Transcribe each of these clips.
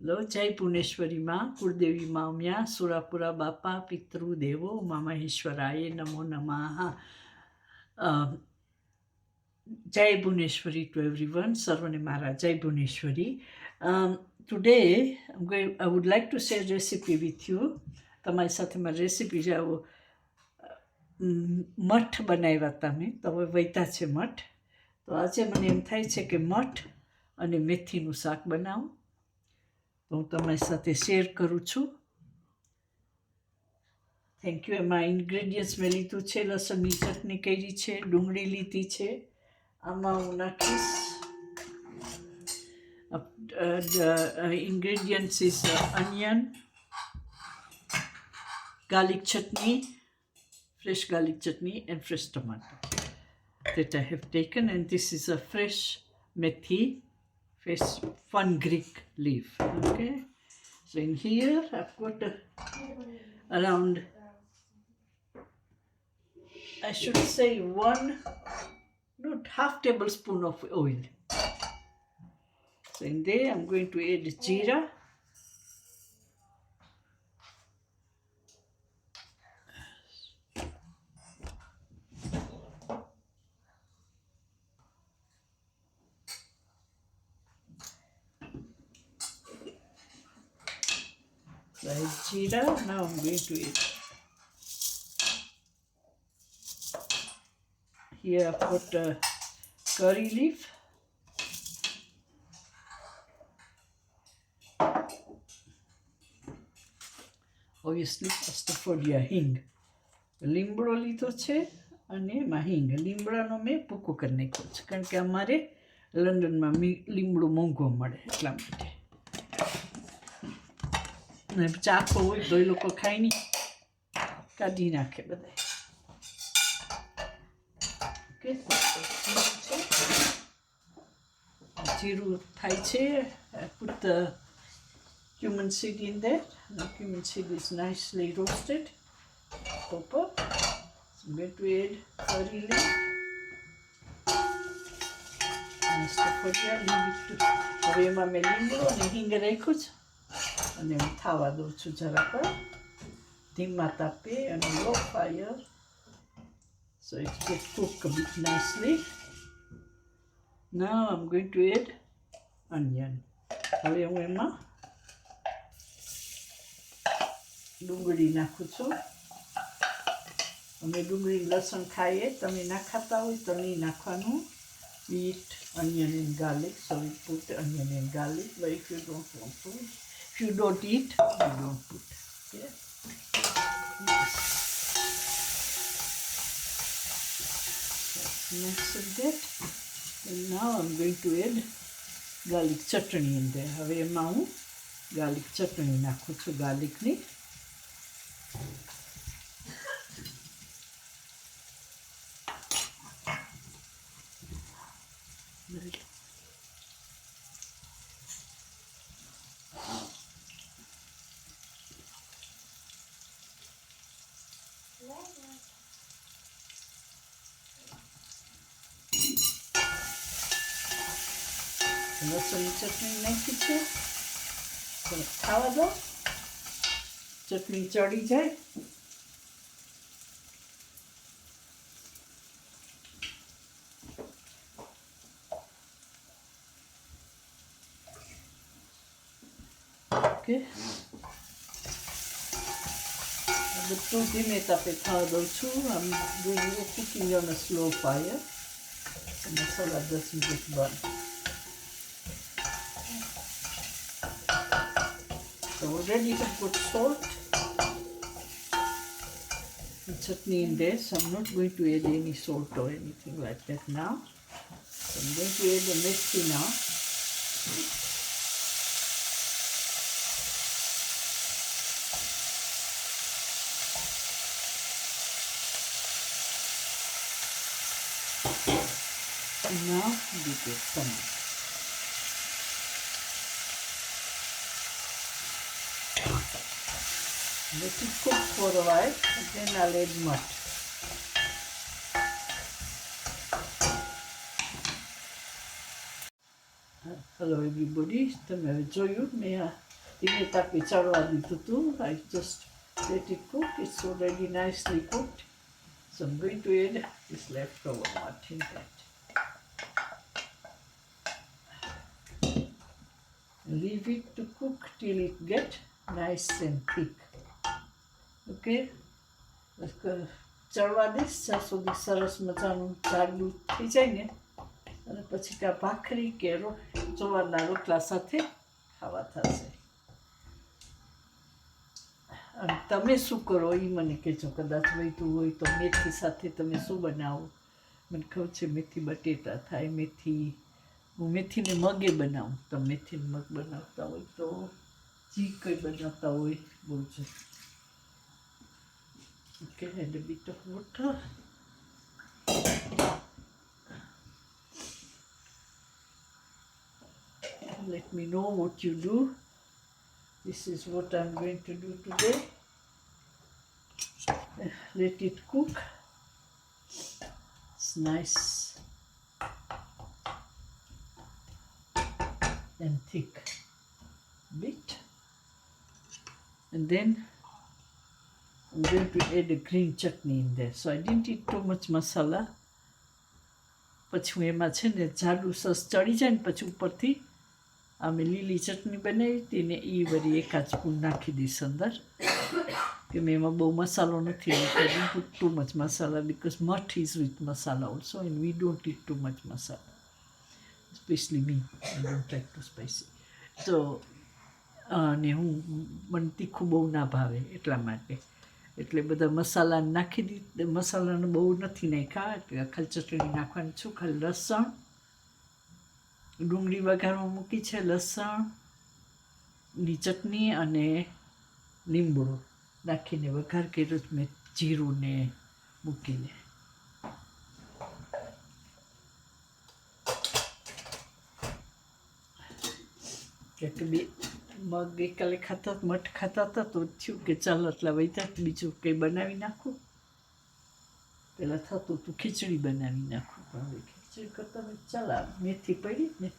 લો જય પુણેશ્વરી માં, કુળદેવી મામ્યા, સુરાપુરા બાપા, પિતૃદેવો, ઉમા મહેશ્વરાય નમો નમઃ. જય ભુવનેશ્વરી to everyone. સર્વને મારા જય Bhuvaneshwari. Today I would like to share recipe with you. તમારી સાથે મારી રેસીપી છે. આવો મઠ બનાવ્યા હતા મેં, તો હવે વૈતા છે મઠ. તો આજે મને એમ થાય છે કે મઠ અને મેથીનું શાક બનાવું, તો હું તમારી સાથે શેર કરું છું. Thank you. એમાં ઇન્ગ્રેડિયન્ટ્સ મેં લીધું છે, લસણની ચટણી કરી છે, ડુંગળી લીધી છે. આમાં હું નાખીશ ingredients is onion, garlic chutney, fresh garlic chutney and fresh tomato that I have taken, and this is a fresh methi, fresh fenugreek leaf. Okay, so in here I've got around, I should say not half tablespoon of oil. So in there I'm going to add jeera, jeera. Now I'm going to add, here I've got curry leaf, obviously અસ્ટફોડિયા હિંગ, લીમડો લીધો છે અને એમાં હિંગ. લીમડાનો મેં ભૂકો કરી નાખ્યો છે, કારણ કે અમારે લંડનમાં લીમડું મોંઘો મળે એટલા માટે. ને ચાખો હોય તો એ લોકો ખાય નહીં, કાઢી નાખે બધા. ઓકે, જીરું થાય છે. put the cumin seed in there. The cumin seed is nicely roasted. Pepper. So I'm going to add curry leaf. હવે એમાં મેં લીંબુ અને હિંગ રાખ્યું છે અને હું થાવા દઉં છું જરા પર ધીમા તાપે અને લો fire. So it gets cooked a bit nicely. Now I'm going to add onion. હવે હું એમાં ડુંગળી નાખું છું. અમે ડુંગળી લસણ ખાઈએ, તમે ના ખાતા હોય તો નહીં નાખવાનું. We eat onion and garlic, so we put onion and garlic. But if you don't want to, if you don't eat, you don't put. Okay. Yes. Next of that, and now I'm going to add garlic chutney in there. હવે એમાં હું garlic chutney નાખું છું, ગાર્લિકની. લસણની ચટણી નાખી છે, ખાવા દો, ચટણી ચડી જાય. ઓકે, બધું ધીમે તાપે થવા દઉં છું. આમ cooking on a slow fire. Masala 10 minute બાદ. So already I've got salt and chutney in there, so I'm not going to add any salt or anything like that now. So I'm going to add the methi now. And now we get some. Let it cook for a while, and then I'll add mud. Hello everybody, તમે હવે જોયું મેં ધીમે તાપે ચડવા દીધું હતું. I just let it cook. It's already nicely cooked. So I'm going to add this leftover mutt in that. Leave it to cook till it get nice and thick. Okay? ચડવા દઈશ જ્યાં સુધી સરસ મજાનું જાડું થઈ જાય ને, અને પછી કાં ભાખરી કે જુવારના રોટલા સાથે ખાવા થશે. અને તમે શું કરો એ મને કહેજો. કદાચ વધ્યું હોય તો મેથી સાથે તમે શું બનાવો? મને ખબર છે મેથી બટેટા થાય, હું મેથીને મગે બનાવું. તમે મેથીને મગ બનાવતા હોય તો જી કંઈ બનાવતા હોય બોલજો. Okay, add a bit of water. Let me know what you do. This is what I'm going to do today. Let it cook. It's nice and thick bit. And then I'm going to add a green chutney in there. So I didn't eat too much masala. પછી હું એમાં છે ને જાડું સસ ચડી જાય ને પછી ઉપરથી અમે લીલી ચટણી બનાવી હતી ને એ વળી એકાદ સ્પૂન નાખી દઈશ અંદર, કે મેં એમાં બહુ મસાલો નથી નાખ્યો. Too much masala because Math is with masala also and we don't it too much masala, specially me. I don't like to spicy. તો અને મને તીખું બહુ ના ભાવે એટલા માટે, એટલે બધા મસાલા નાખી દીધા. મસાલાને બહુ નથી નાખ્યા, એટલે ખાલી ચટણી નાખવાની છું. ખાલી લસણ, ડુંગળી વઘારમાં મૂકી છે, લસણની ચટણી અને લીંબડો નાખીને વઘાર કર્યો મેં, જીરું ને મૂકીને. કે બે મગ ગઈકાલે ખાતા, મઠ ખાતા હતા તો થયું કે ચાલો એટલા વધ્યા બીજું કંઈ બનાવી નાખું. પહેલાં થતું તું ખીચડી બનાવી નાખું, પણ હવે ખીચડી કરતાં ચાલ મેથી પડી ને.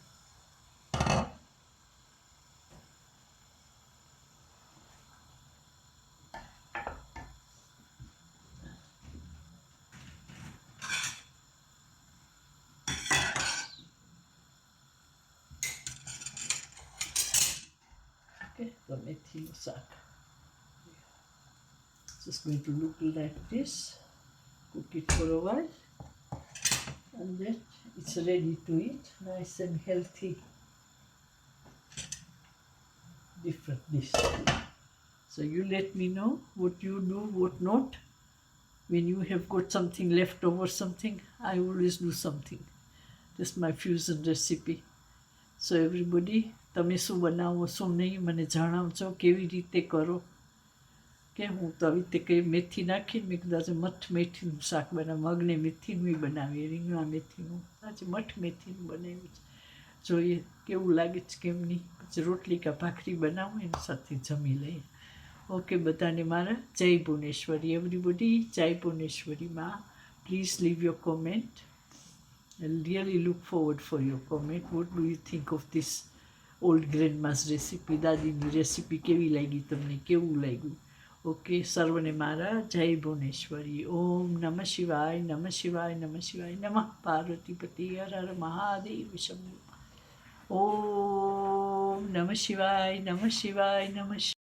Okay, the methi શાક. Just going to look like this. Cook it for a while, and then it's ready to eat. Nice and healthy, different dish. So you let me know what you do, what not. When you have got something left over, something, I always do something. That's my fusion recipe. So everybody, તમે શું બનાવો શું નહીં મને જણાવજો, કેવી રીતે કરો. કે હું તો આવી રીતે કંઈ મેથી નાખીને મેં કદાચ મઠ મેથીનું શાક બનાવ, મગને મેથીનું બનાવીએ, રીંગણા મેથીનું, આજે મઠ મેથીનું બનાવ્યું છે. જોઈએ કેવું લાગે છે કેમ નહીં. પછી રોટલી કાં ભાખરી બનાવું એની સાથે જમી લઈએ. ઓકે, બધાને મારા જય ભુવનેશ્વરી. એવરીબડી જય ભુવનેશ્વરીમાં. Please leave your comment. I really look forward for your comment. What do you think of this old grandma's recipe? દાદીની રેસીપી કેવી લાગી તમને, કેવું લાગ્યું? ઓકે, સર્વને મારા જય ભુવનેશ્વરી. ઓમ નમઃ શિવાય, નમઃ શિવાય, નમઃ શિવાય, નમઃ પાર્વતીપતિ હર હર મહાદેવ શંભુ. ઓમ નમઃ શિવાય, નમઃ શિવાય, નમઃ શિવાય.